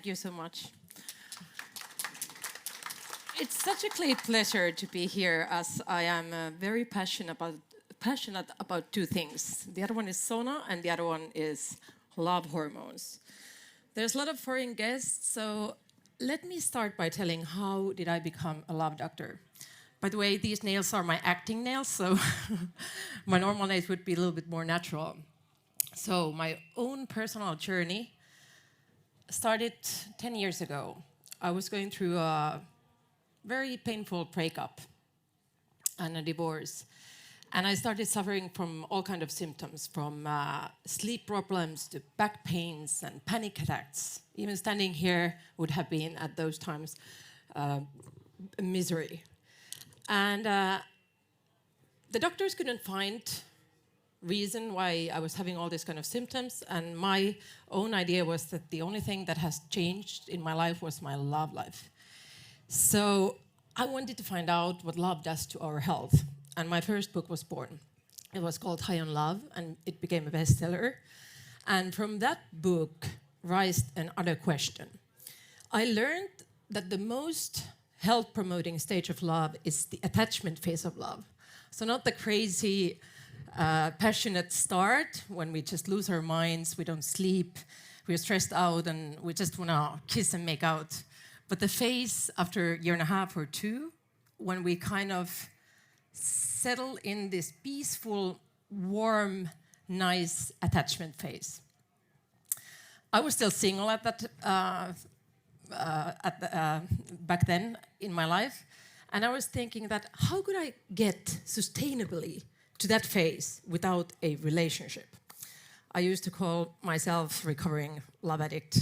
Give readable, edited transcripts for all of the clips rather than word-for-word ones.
Thank you so much. It's such a great pleasure to be here, as I am very passionate about two things. The other one is sauna, and the other one is love hormones. There's a lot of foreign guests, so let me start by telling how did I become a love doctor. By the way, these nails are my acting nails, so my normal nails would be a little bit more natural. So my own personal journey started 10 years ago. I was going through a very painful breakup and a divorce. And I started suffering from all kinds of symptoms, from sleep problems to back pains and panic attacks. Even standing here would have been, at those times, misery. And the doctors couldn't find reason why I was having all these kind of symptoms. And my own idea was that the only thing that has changed in my life was my love life. So I wanted to find out what love does to our health. And my first book was born. It was called High on Love, and it became a bestseller. And from that book raised another question. I learned that the most health-promoting stage of love is the attachment phase of love. So not the crazy, passionate start when we just lose our minds, we don't sleep, we're stressed out, and we just want to kiss and make out. But the phase after a year and a half or two, when we kind of settle in this peaceful, warm, nice attachment phase. I was still single at that back then in my life, and I was thinking that how could I get sustainably to that phase without a relationship? I used to call myself recovering love addict.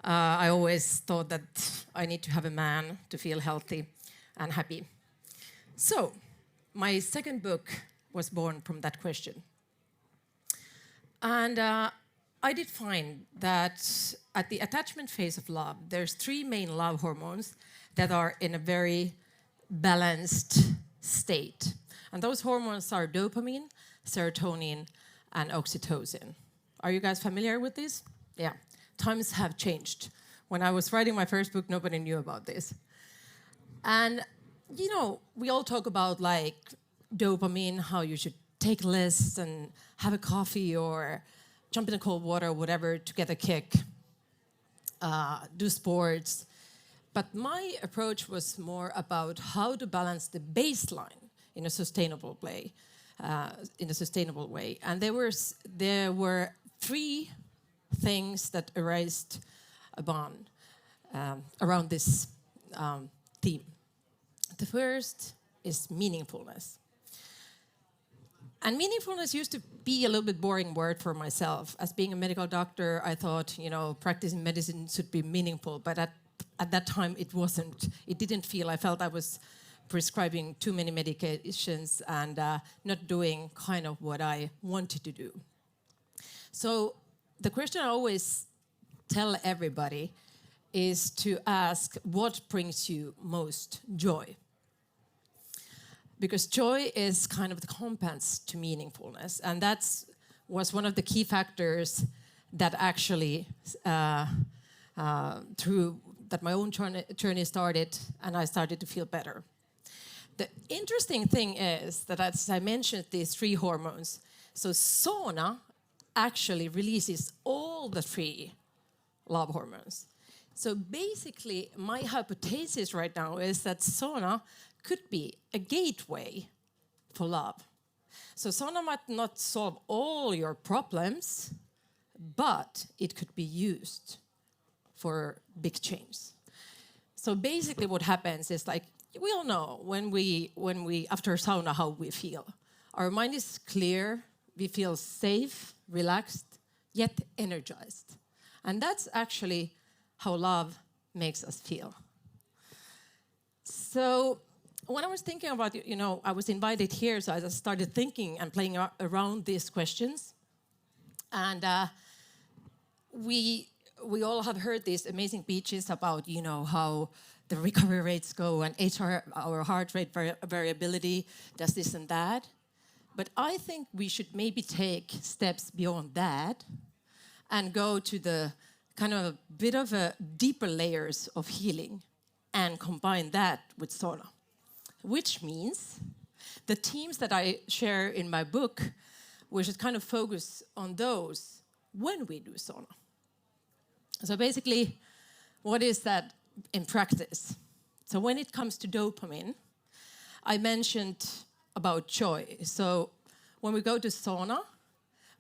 I always thought that I need to have a man to feel healthy and happy. So my second book was born from that question. And I did find that at the attachment phase of love, there's three main love hormones that are in a very balanced state. And those hormones are dopamine, serotonin, and oxytocin. Are you guys familiar with this? Yeah. Times have changed. When I was writing my first book, nobody knew about this. And, you know, we all talk about like dopamine, how you should take less and have a coffee or jump in the cold water or whatever to get a kick, do sports. But my approach was more about how to balance the baseline in a sustainable way. And there were three things that erased a bond around this theme. The first is meaningfulness. And meaningfulness used to be a little bit boring word for myself. As being a medical doctor, I thought, you know, practicing medicine should be meaningful, but at that time it wasn't. It didn't feel, I felt I was prescribing too many medications and not doing kind of what I wanted to do. So the question I always tell everybody is to ask what brings you most joy. Because joy is kind of the compass to meaningfulness. And that was one of the key factors that actually, through that my own journey started, and I started to feel better. The interesting thing is that, as I mentioned, these three hormones, so sauna actually releases all the three love hormones. So basically, my hypothesis right now is that sauna could be a gateway for love. So sauna might not solve all your problems, but it could be used for big change. So basically what happens is, like, we all know when we after sauna how we feel. Our mind is clear, we feel safe, relaxed, yet energized. And that's actually how love makes us feel. So when I was thinking about, you know, I was invited here, so I just started thinking and playing around these questions. And we all have heard these amazing speeches about, you know, how the recovery rates go and our heart rate variability does this and that. But I think we should maybe take steps beyond that and go to the kind of a bit of a deeper layers of healing and combine that with sauna, which means the themes that I share in my book, we should kind of focus on those when we do sauna. So basically, what is that in practice? So when it comes to dopamine, I mentioned about joy. So when we go to sauna,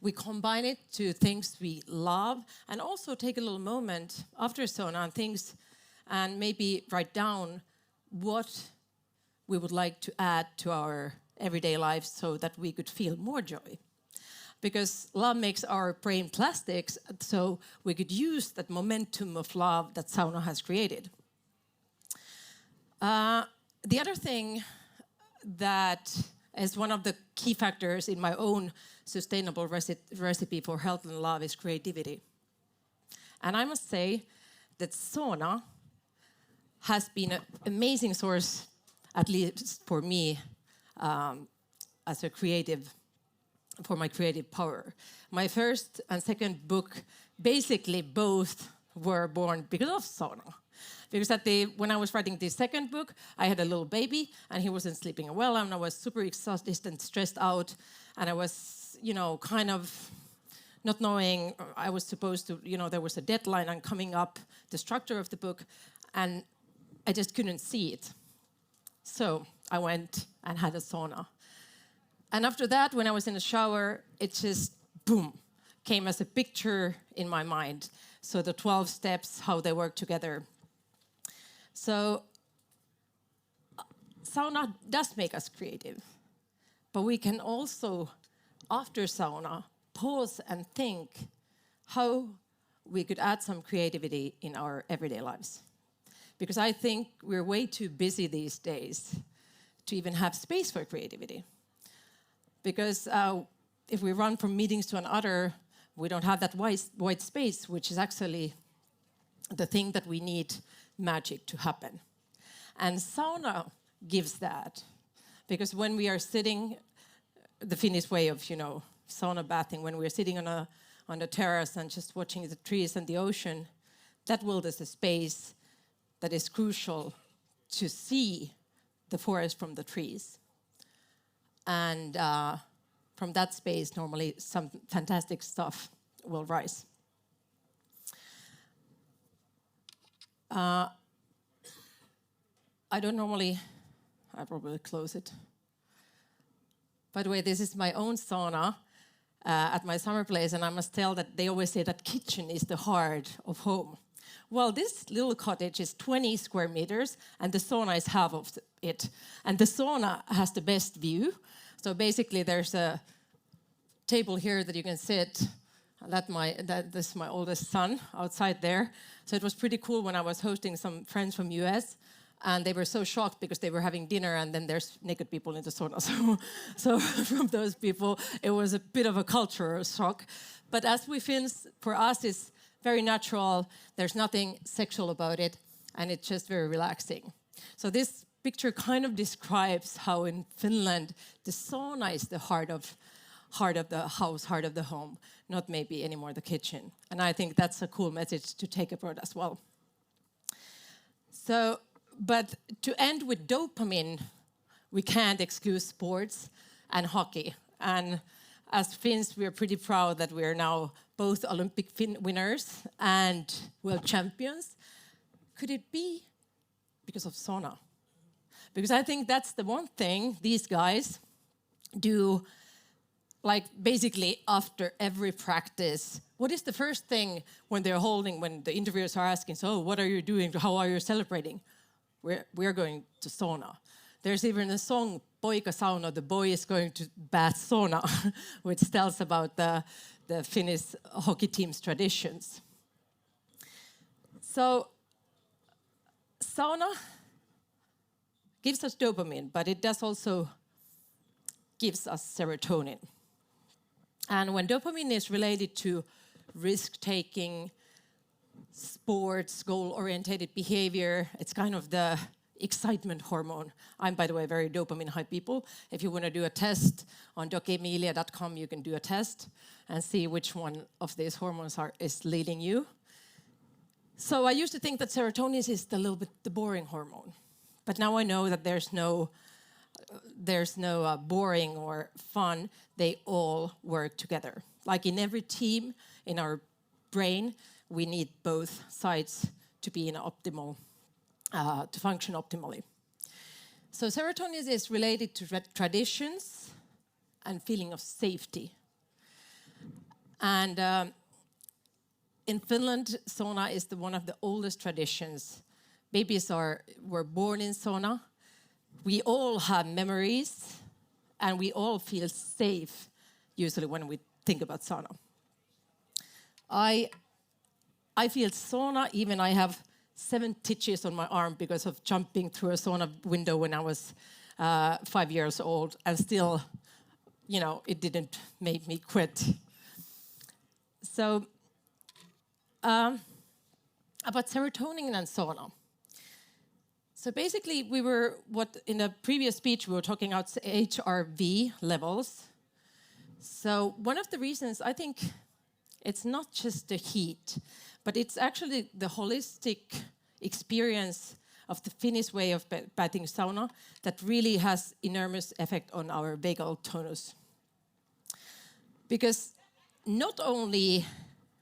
we combine it to things we love and also take a little moment after sauna and maybe write down what we would like to add to our everyday lives so that we could feel more joy. Because love makes our brain plastics, so we could use that momentum of love that sauna has created. The other thing that is one of the key factors in my own sustainable recipe for health and love is creativity. And I must say that sauna has been an amazing source, at least for me, as a creative, for my creative power. My first and second book, basically both were born because of sauna. Because when I was writing the second book, I had a little baby and he wasn't sleeping well, and I was super exhausted and stressed out, and I was, kind of not knowing I was supposed to, there was a deadline and coming up, the structure of the book, and I just couldn't see it. So I went and had a sauna. And after that, when I was in the shower, it just, boom, came as a picture in my mind. So the 12 steps, how they work together. So sauna does make us creative, but we can also, after sauna, pause and think how we could add some creativity in our everyday lives. Because I think we're way too busy these days to even have space for creativity. Because if we run from meetings to another, we don't have that white space, which is actually the thing that we need magic to happen. And sauna gives that. Because when we are sitting, the Finnish way of, sauna bathing, when we're sitting on the terrace and just watching the trees and the ocean, that world is a space that is crucial to see the forest from the trees. And from that space, normally some fantastic stuff will rise. I probably close it. By the way, this is my own sauna at my summer place, and I must tell that they always say that kitchen is the heart of home. Well, this little cottage is 20 square meters, and the sauna is half of it. And the sauna has the best view. So basically, there's a table here that you can sit. This is my oldest son outside there. So it was pretty cool when I was hosting some friends from US, and they were so shocked because they were having dinner, and then there's naked people in the sauna. So from those people, it was a bit of a cultural shock. But as we Finns, for us, it's very natural. There's nothing sexual about it, and it's just very relaxing. So this picture kind of describes how in Finland the sauna is the heart of the house, heart of the home, not maybe anymore the kitchen. And I think that's a cool message to take abroad as well. So, but to end with dopamine, we can't excuse sports and hockey. And as Finns, we're pretty proud that we're now both Olympic winners and world champions. Could it be because of sauna? Because I think that's the one thing these guys do, like basically after every practice. What is the first thing when the interviewers are asking, so what are you doing? How are you celebrating? We're going to sauna. There's even a song, Poika Sauna, the boy is going to bath sauna, which tells about the Finnish hockey team's traditions. So sauna gives us dopamine, but it does also gives us serotonin. And when dopamine is related to risk-taking, sports, goal-oriented behavior, it's kind of the excitement hormone. I'm, by the way, very dopamine-high people. If you want to do a test on docemilia.com, you can do a test and see which one of these hormones is leading you. So I used to think that serotonin is a little bit the boring hormone, but now I know that there's no boring or fun. They all work together. Like in every team in our brain, we need both sides to be in optimal, to function optimally. So serotonin is related to traditions and feeling of safety. And in Finland, sauna is one of the oldest traditions. Babies were born in sauna. We all have memories, and we all feel safe, usually when we think about sauna. I feel sauna, even I have 7 stitches on my arm because of jumping through a sauna window when I was 5 years old, and still, it didn't make me quit. So, about serotonin and sauna. So basically, in a previous speech, we were talking about HRV levels. So one of the reasons, I think, it's not just the heat, but it's actually the holistic experience of the Finnish way of bathing sauna that really has enormous effect on our vagal tonus. Because not only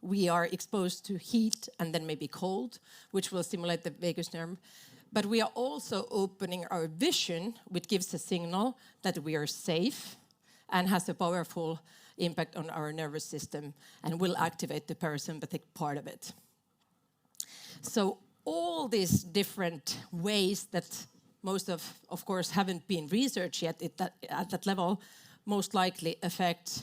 we are exposed to heat and then maybe cold, which will stimulate the vagus nerve, but we are also opening our vision, which gives a signal that we are safe and has a powerful impact on our nervous system and will activate the parasympathetic part of it. So all these different ways that most of course, haven't been researched yet at that level, most likely affect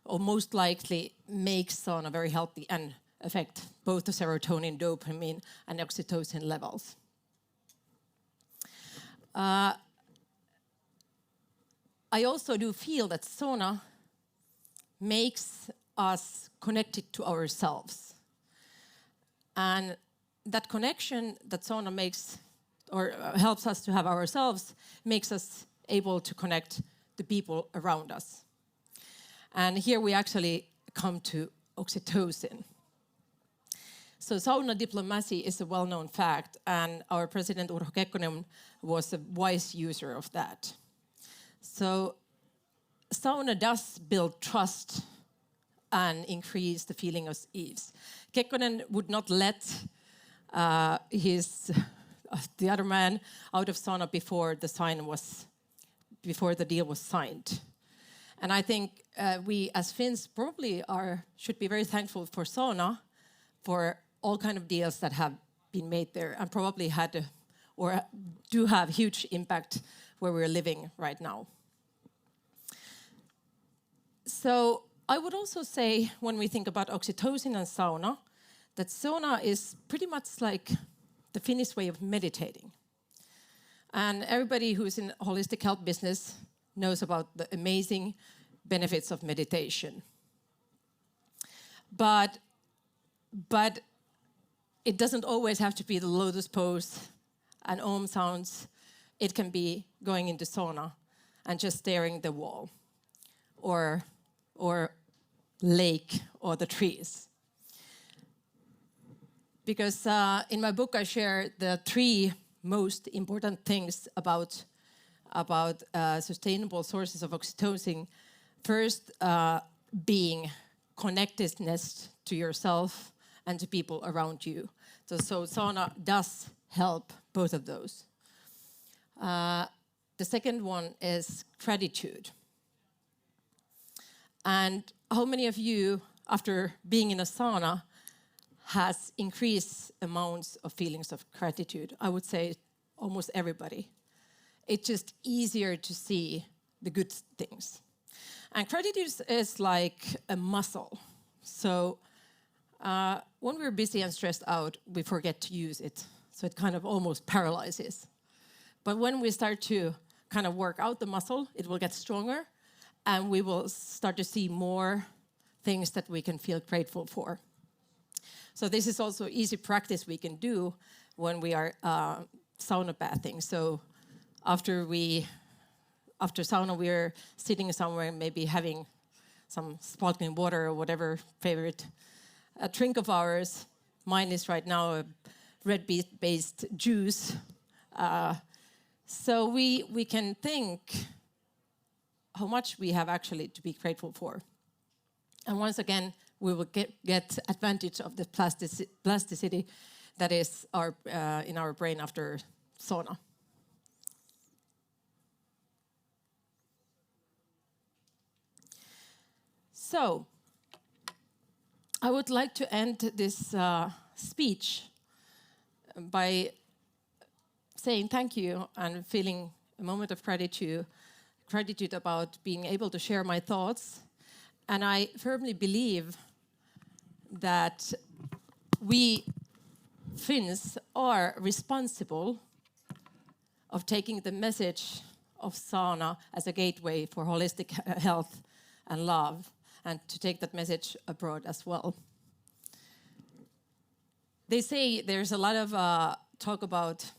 or most likely make sauna very healthy and affect both the serotonin, dopamine, and oxytocin levels. I also do feel that sauna makes us connected to ourselves. And that connection that sauna makes, or helps us to have ourselves, makes us able to connect the people around us. And here we actually come to oxytocin. So sauna diplomacy is a well-known fact, and our president Urho Kekkonen was a wise user of that. So sauna does build trust and increase the feeling of ease. Kekkonen would not let the other man out of sauna before the deal was signed. And I think we as Finns probably should be very thankful for sauna, for all kind of deals that have been made there and probably had or do have huge impact where we're living right now. So I would also say, when we think about oxytocin and sauna, that sauna is pretty much like the Finnish way of meditating. And everybody who's in holistic health business knows about the amazing benefits of meditation. But it doesn't always have to be the lotus pose and om sounds. It can be going into sauna and just staring at the wall or lake or the trees. Because in my book I share the 3 most important things about sustainable sources of oxytocin. First, being connectedness to yourself and to people around you. So sauna does help both of those. The second one is gratitude. And how many of you, after being in a sauna, has increased amounts of feelings of gratitude? I would say almost everybody. It's just easier to see the good things. And gratitude is like a muscle. So when we're busy and stressed out, we forget to use it. So it kind of almost paralyzes. But when we start to kind of work out the muscle, it will get stronger, and we will start to see more things that we can feel grateful for. So this is also easy practice we can do when we are sauna bathing. So after sauna, we're sitting somewhere, maybe having some sparkling water or whatever favorite a drink of ours. Mine is right now a red beet-based juice. So we can think how much we have actually to be grateful for. And once again, we will get advantage of the plasticity that is in our brain after sauna. So, I would like to end this speech by saying thank you and feeling a moment of gratitude about being able to share my thoughts. And I firmly believe that we Finns are responsible of taking the message of sauna as a gateway for holistic health and love, and to take that message abroad as well. They say there's a lot of talk about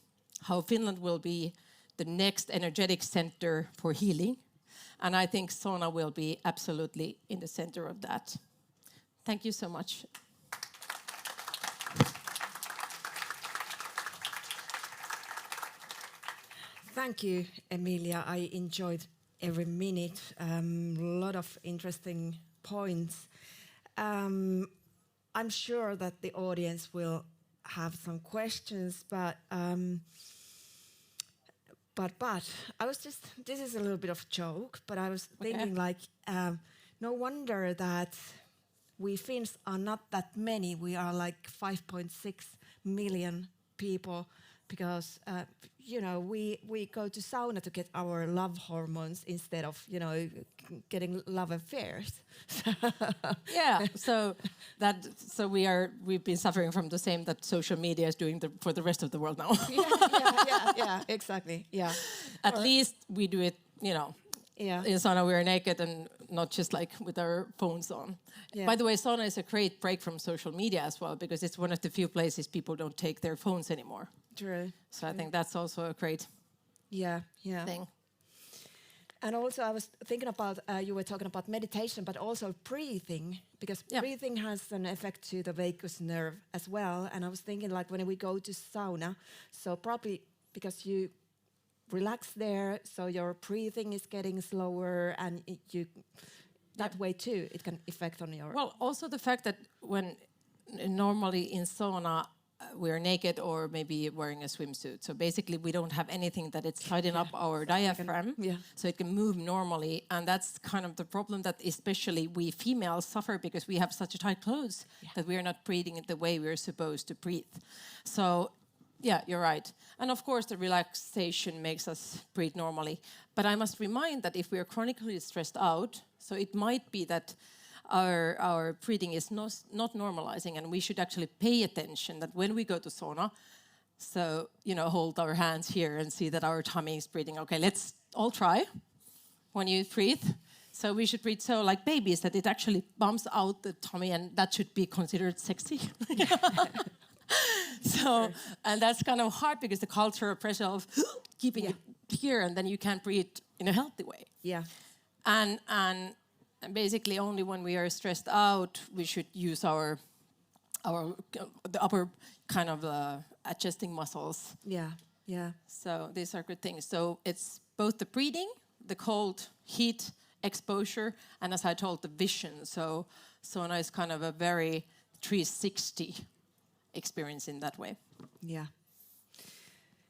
how Finland will be the next energetic center for healing, and I think sauna will be absolutely in the center of that. Thank you so much. Thank you, Emilia. I enjoyed every minute. A lot of interesting points. I'm sure that the audience will have some questions, but I was just, this is a little bit of a joke, but I was thinking no wonder that we Finns are not that many. We are like 5.6 million people because, we go to sauna to get our love hormones instead of, getting love affairs. Yeah, so we've been suffering from the same that social media is doing for the rest of the world now. yeah, exactly, yeah. At least we do it, Yeah. in sauna we are naked and not just like with our phones on. Yeah. By the way, sauna is a great break from social media as well, because it's one of the few places people don't take their phones anymore. True. So I think that's also a great thing. And also I was thinking about, you were talking about meditation, but also breathing, because breathing has an effect to the vagus nerve as well. And I was thinking like when we go to sauna, so probably because you relax there, so your breathing is getting slower, and that way too, it can affect on your... Well, also the fact that when normally in sauna, we're naked or maybe wearing a swimsuit. So basically we don't have anything that it's tightening up our diaphragm, so it can move normally. And that's kind of the problem that especially we females suffer, because we have such tight clothes that we are not breathing it the way we're supposed to breathe. So yeah, you're right. And of course the relaxation makes us breathe normally. But I must remind that if we are chronically stressed out, so it might be that our breathing is not normalizing, and we should actually pay attention that when we go to sauna, so, hold our hands here and see that our tummy is breathing. Okay, let's all try when you breathe. So we should breathe so like babies, that it actually bumps out the tummy, and that should be considered sexy. So, and that's kind of hard because the cultural pressure of keeping it here, and then you can't breathe in a healthy way. Yeah. And basically only when we are stressed out, we should use the upper kind of adjusting muscles. Yeah, yeah. So these are good things. So it's both the breathing, the cold, heat, exposure, and as I told, the vision. So sauna is kind of a very 360 experience in that way. Yeah.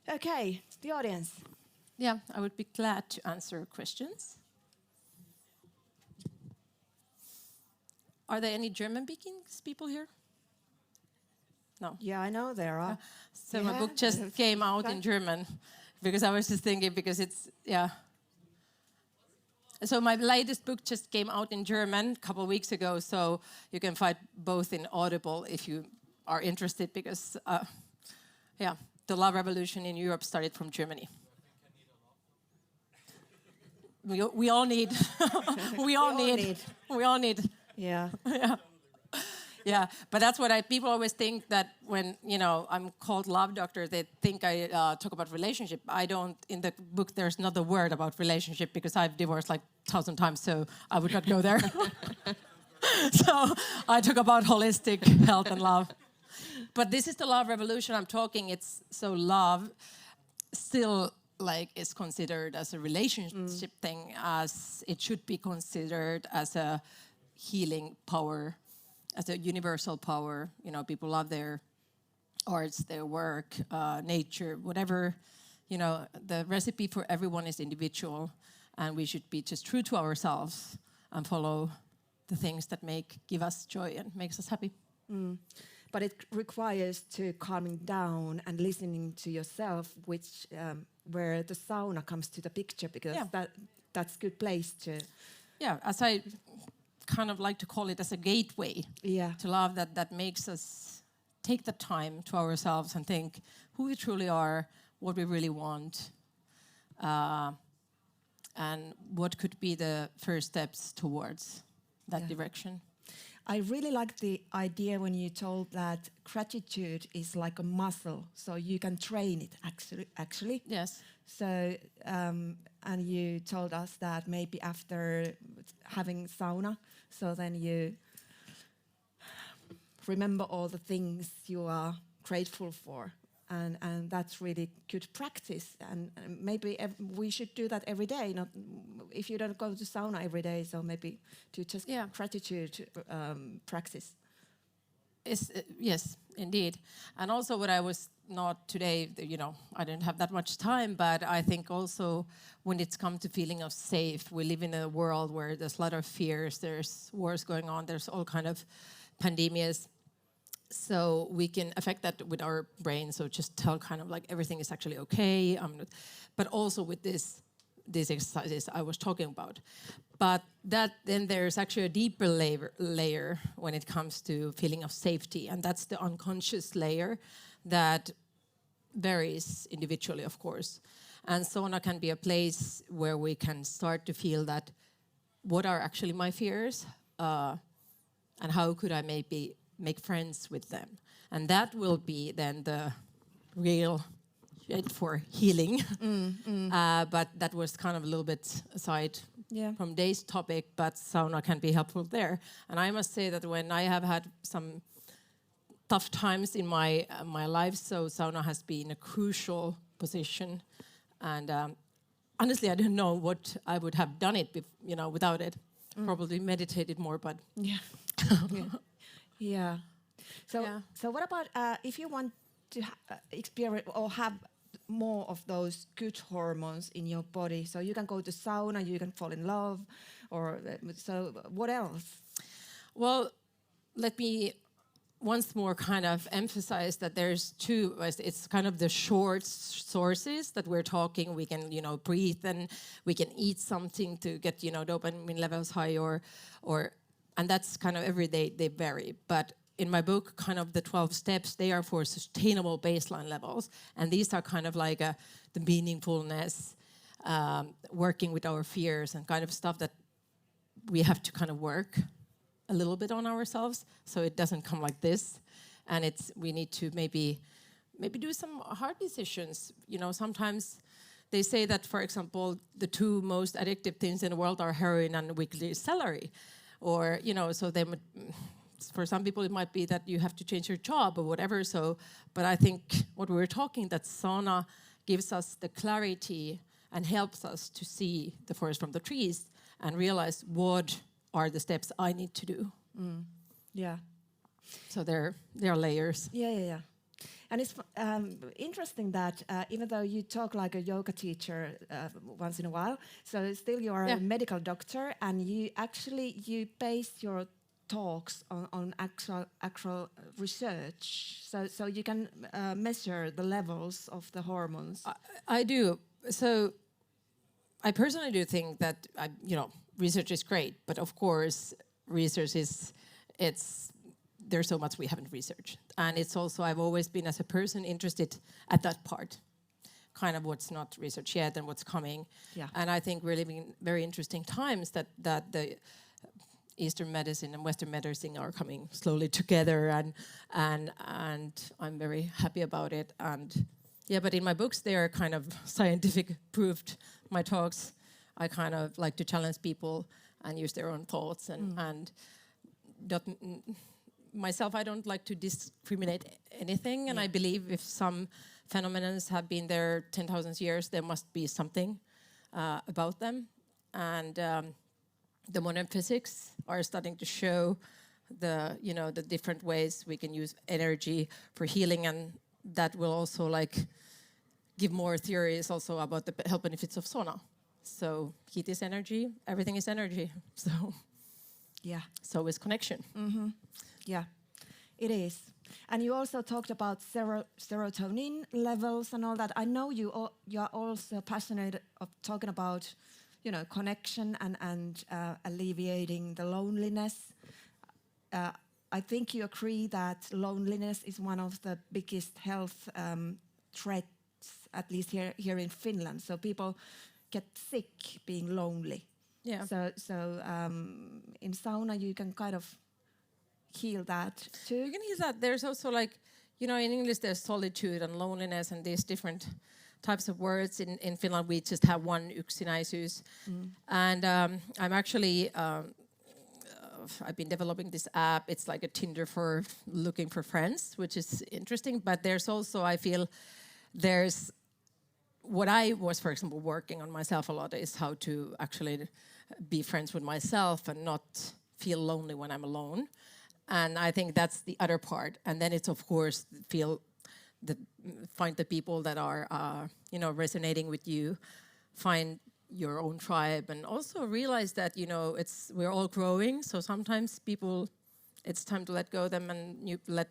Okay, the audience. Yeah, I would be glad to answer questions. Are there any German-speaking people here? No. Yeah, I know there are. So my book just came out in German, because I was just thinking, because it's, So my latest book just came out in German a couple of weeks ago, so you can find both in Audible if you are interested, because, the love revolution in Europe started from Germany. We all need, we all need. Yeah. Yeah, but that's what people always think, that when, I'm called love doctor, they think I talk about relationship. I don't, in the book, there's not a word about relationship, because I've divorced like 1,000 times, so I would not go there. So I talk about holistic health and love. But this is the love revolution I'm talking. It's so love still like is considered as a relationship thing, as it should be considered as a healing power, as a universal power. You know, people love their arts, their work, nature, whatever. You know, the recipe for everyone is individual, and we should be just true to ourselves and follow the things that give us joy and makes us happy. But it requires to calming down and listening to yourself, which where the sauna comes to the picture, because that's a good place to. Yeah, as I kind of like to call it, as a gateway to love that makes us take the time to ourselves and think who we truly are, what we really want, and what could be the first steps towards that direction. I really like the idea when you told that gratitude is like a muscle, so you can train it actually. Yes. So, and you told us that maybe after having sauna, so then you remember all the things you are grateful for. And that's really good practice, and maybe we should do that every day. Not if you don't go to sauna every day, so maybe to just gratitude practice. Yes, indeed. And also what I was not today, you know, I didn't have that much time, but I think also when it's come to feeling of safe, we live in a world where there's a lot of fears, there's wars going on, there's all kind of pandemias. So we can affect that with our brain. So just tell kind of like everything is actually okay. But also with these exercises I was talking about. But that then there's actually a deeper layer when it comes to feeling of safety. And that's the unconscious layer that varies individually, of course. And sauna can be a place where we can start to feel that what are actually my fears and how could I maybe make friends with them. And that will be then the real shit for healing. But that was kind of a little bit aside from today's topic, but sauna can be helpful there. And I must say that when I have had some tough times in my life, so sauna has been a crucial position. And honestly, I don't know what I would have done it, without it. Probably meditated more, but Yeah. So what about if you want to experience or have more of those good hormones in your body? So you can go to sauna, you can fall in love, or so what else? Well, let me once more kind of emphasize that there's two. It's kind of the short sources that we're talking. We can, breathe and we can eat something to get, dopamine levels high and that's kind of every day they vary. But in my book, kind of the 12 steps, they are for sustainable baseline levels. And these are kind of like the meaningfulness, working with our fears and kind of stuff that we have to kind of work a little bit on ourselves so it doesn't come like this. And we need to maybe do some hard decisions. Sometimes they say that, for example, the two most addictive things in the world are heroin and weekly salary. Or, so they would, for some people it might be that you have to change your job or whatever. So, but I think what we were talking, that sauna gives us the clarity and helps us to see the forest from the trees and realize what are the steps I need to do. Yeah. So there are layers. Yeah. And it's interesting that even though you talk like a yoga teacher once in a while, so still you are a medical doctor, and you base your talks on actual research. So you can measure the levels of the hormones. I do. So I personally do think that research is great, but of course research there's so much we haven't researched. And it's also, I've always been as a person interested at that part, kind of what's not researched yet and what's coming. Yeah. And I think we're living in very interesting times that the Eastern medicine and Western medicine are coming slowly together, and I'm very happy about it. And but in my books, they are kind of scientific proved. My talks, I kind of like to challenge people and use their own thoughts and myself, I don't like to discriminate anything, and I believe if some phenomena have been there 10,000 years, there must be something about them. And the modern physics are starting to show the different ways we can use energy for healing, and that will also give more theories also about the health benefits of sauna. So heat is energy, everything is energy. So is connection. Mm-hmm. Yeah, it is. And you also talked about serotonin levels and all that. I know you are also passionate of talking about, connection and alleviating the loneliness. I think you agree that loneliness is one of the biggest health threats, at least here in Finland. So people get sick being lonely. Yeah. So in sauna you can kind of heal that too. You can heal that. There's also in English there's solitude and loneliness and these different types of words. In Finland we just have one yksinäisyys. And I'm actually I've been developing this app. It's like a Tinder for looking for friends, which is interesting. But there's also, I feel, there's what I was, for example, working on myself a lot is how to actually be friends with myself and not feel lonely when I'm alone. And I think that's the other part. And then it's, of course, find the people that are, resonating with you, find your own tribe, and also realize that, we're all growing. So sometimes it's time to let go of them and let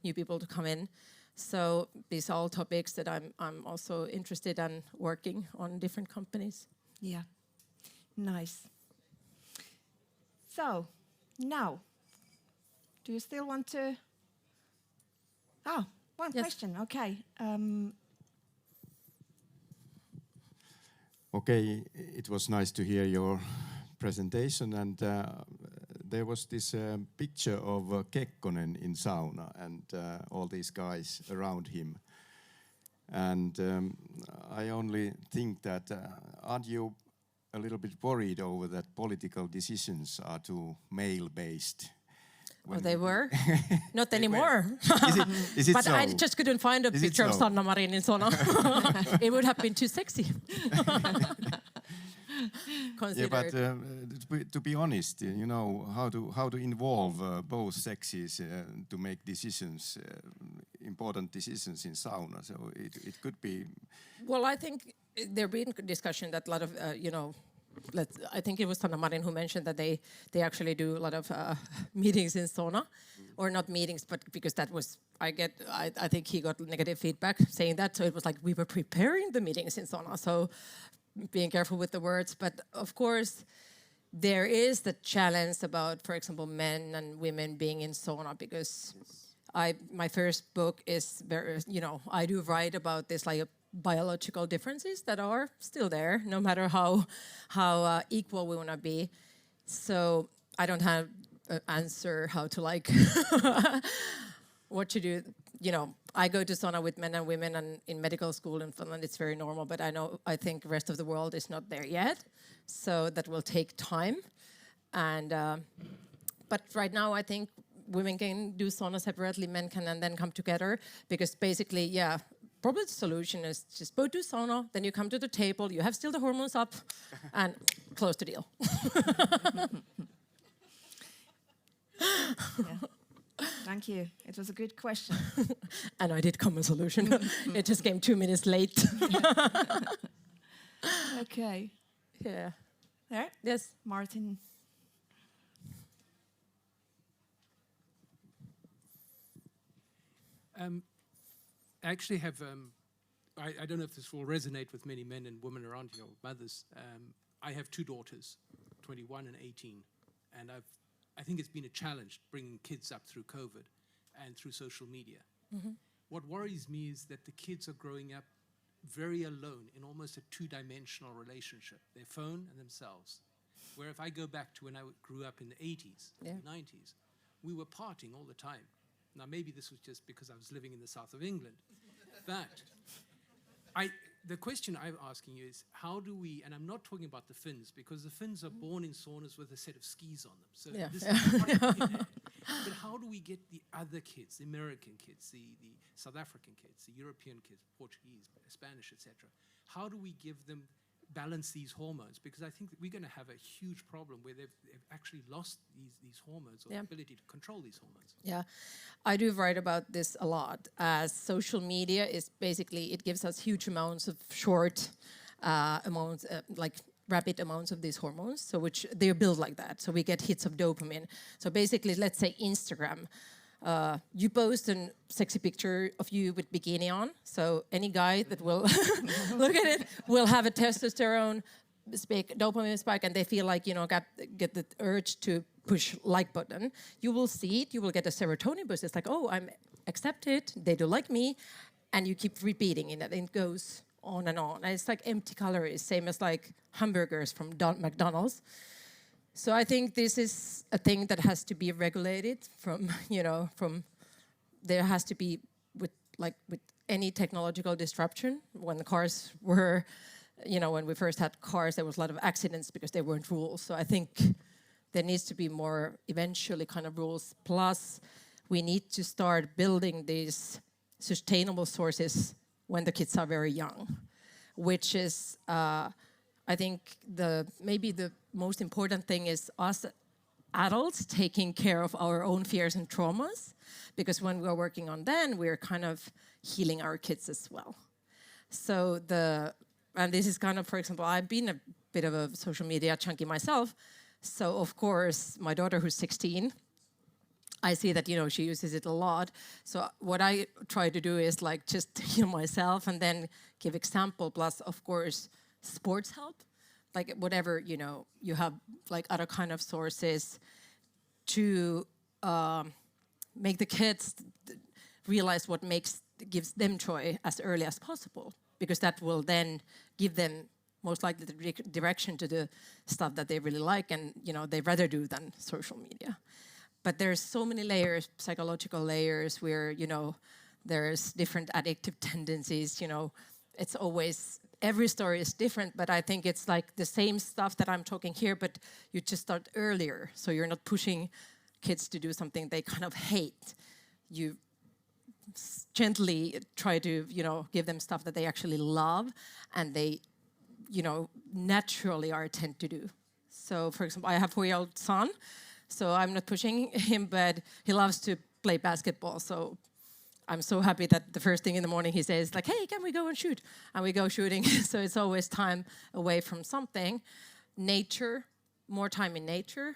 new people to come in. So these are all topics that I'm also interested in working on different companies. Yeah, nice. So now, do you still want to? Oh, one question. Okay. Okay, it was nice to hear your presentation, and there was this picture of Kekkonen in sauna and all these guys around him. And I only think that, aren't you a little bit worried over that political decisions are too male-based? Well, they were. Not anymore. Is it but so? I just couldn't find a picture of Sanna Marin in sauna. It would have been too sexy. Yeah, but to be honest, how to involve both sexes to make decisions, important decisions in sauna. So it could be. Well, I think there's been discussion that a lot of I think it was Sanna Marin who mentioned that they actually do a lot of meetings in sauna, or not meetings, but because that was I think he got negative feedback saying that. So it was like we were preparing the meetings in sauna. So being careful with the words, but of course there is the challenge about, for example, men and women being in sauna, because my first book is very, I do write about this biological differences that are still there, no matter how equal we want to be. So I don't have an answer how to what to do. I go to sauna with men and women, and in medical school in Finland it's very normal. But I think the rest of the world is not there yet, so that will take time. And but right now I think women can do sauna separately, men can, and then come together, because basically, probably the solution is just go to sauna, then you come to the table, you have still the hormones up, and close the deal. Thank you. It was a good question. And I did come a solution. It just came 2 minutes late. Okay. Yeah. There? Yes. Martin. I actually have, I don't know if this will resonate with many men and women around here, mothers. I have 2 daughters, 21 and 18, and I think it's been a challenge bringing kids up through COVID and through social media. Mm-hmm. What worries me is that the kids are growing up very alone in almost a 2-dimensional relationship, their phone and themselves. Where if I go back to when I grew up in the 80s, the 90s, we were partying all the time. Now, maybe this was just because I was living in the south of England, but the question I'm asking you is, how do we, and I'm not talking about the Finns, because the Finns are born in saunas with a set of skis on them. So Yeah. this is but how do we get the other kids, the American kids, the South African kids, the European kids, Portuguese, Spanish, etc. How do we give them, balance these hormones? Because I think that we're going to have a huge problem where they've actually lost these hormones, or the ability to control these hormones. Yeah, I do write about this a lot, as social media is basically, it gives us huge amounts of short amounts, like rapid amounts of these hormones, so which they're built like that, so we get hits of dopamine. So basically, let's say Instagram, you post a sexy picture of you with bikini on, so any guy that will look at it will have a testosterone spike, dopamine spike, and they feel like, get the urge to push like button. You will see it, you will get a serotonin boost. It's like, oh, I'm accepted, they do like me, and you keep repeating it, and it goes on and on. And it's like empty calories, same as like hamburgers from McDonald's. So I think this is a thing that has to be regulated from, there has to be with any technological disruption. When the cars were, when we first had cars, there was a lot of accidents because there weren't rules. So I think there needs to be more eventually kind of rules. Plus, we need to start building these sustainable sources when the kids are very young, which is, I think maybe the most important thing is us adults taking care of our own fears and traumas, because when we're working on them, we're kind of healing our kids as well. So and this is kind of, for example, I've been a bit of a social media junkie myself. So of course, my daughter who's 16, I see that, she uses it a lot. So what I try to do is like just heal myself and then give example. Plus, of course, sports help. Like whatever, you have like other kind of sources to make the kids realize what gives them joy as early as possible. Because that will then give them most likely the direction to the stuff that they really like and, they rather do than social media. But there's so many layers, psychological layers, where, there's different addictive tendencies, it's always, every story is different, but I think it's like the same stuff that I'm talking here, but you just start earlier. So you're not pushing kids to do something they kind of hate. You gently try to, give them stuff that they actually love and they, naturally are tend to do. So, for example, I have a 4-year-old son, so I'm not pushing him, but he loves to play basketball. So I'm so happy that the first thing in the morning he says, like, hey, can we go and shoot? And we go shooting. So it's always time away from something. Nature, more time in nature,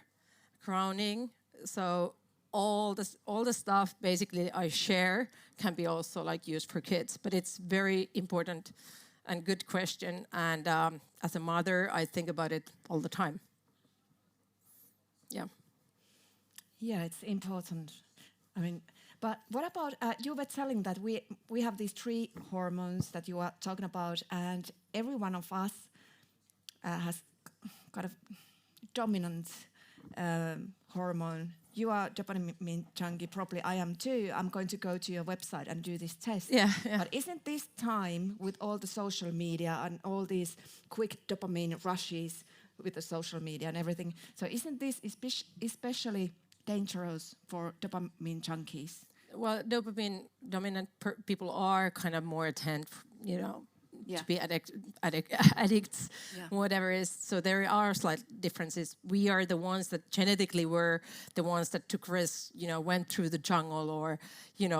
grounding. So all the stuff basically I share can be also like used for kids. But it's very important and good question. And as a mother, I think about it all the time. Yeah. Yeah, it's important. I mean, but what about, you were telling that we have these 3 hormones that you are talking about, and every one of us has kind of dominant hormone. You are dopamine junkie, probably I am too. I'm going to go to your website and do this test. Yeah. But isn't this time with all the social media and all these quick dopamine rushes with the social media and everything, so isn't this especially dangerous for dopamine junkies? Well, dopamine dominant people are kind of more tend, to be addicts, whatever it is. So there are slight differences. We are the ones that genetically were the ones that took risks, went through the jungle or,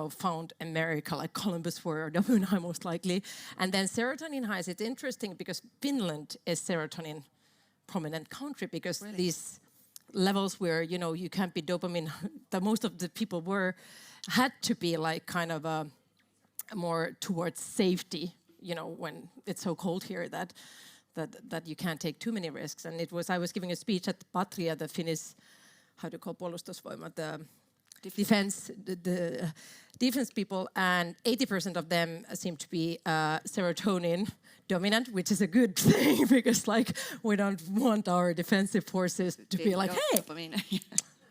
found America like Columbus or Domuna most likely. And then serotonin highs, it's interesting because Finland is serotonin prominent country because these levels where, you can't be dopamine, that most of the people had to be like kind of more towards safety, when it's so cold here that you can't take too many risks. And I was giving a speech at Patria, the Finnish, how do you call puolustusvoimat, the defense people, and 80% of them seem to be serotonin dominant, which is a good thing because like we don't want our defensive forces to be like, hey,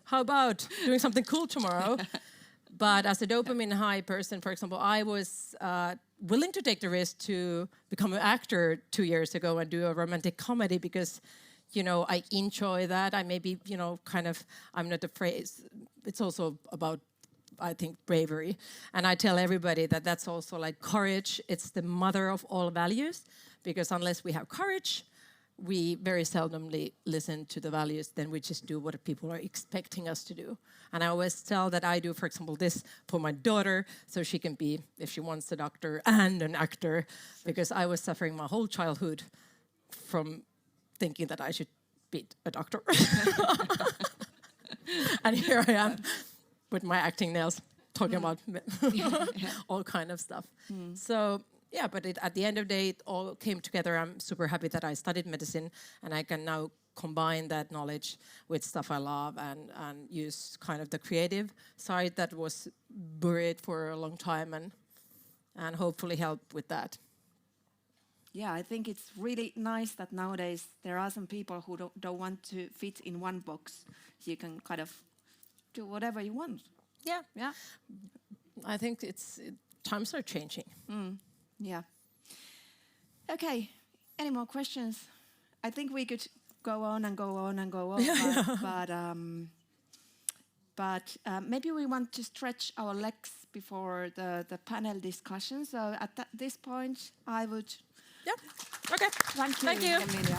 how about doing something cool tomorrow? But as a dopamine high person, for example, I was willing to take the risk to become an actor 2 years ago and do a romantic comedy because, you know, I enjoy that. I maybe, you know, I'm not afraid. It's also about, I think, bravery. And I tell everybody that that's also like courage. It's the mother of all values, because unless we have courage, we very seldomly listen to the values, then we just do what people are expecting us to do. And I always tell that I do, for example, this for my daughter, so she can be, if she wants, a doctor and an actor, because I was suffering my whole childhood from thinking that I should be a doctor. And here I am with my acting nails, talking about all kind of stuff. So, yeah, but at the end of the day, it all came together. I'm super happy that I studied medicine, and I can now combine that knowledge with stuff I love and use kind of the creative side that was buried for a long time and hopefully help with that. Yeah, I think it's really nice that nowadays there are some people who don't want to fit in one box. You can kind of do whatever you want. Yeah. Yeah. I think times are changing. Yeah. Okay. Any more questions? I think we could go on and go on and go on, but maybe we want to stretch our legs before the panel discussion. So at this point, I would. Yeah. Okay. Thank you, Thank you. Emilia.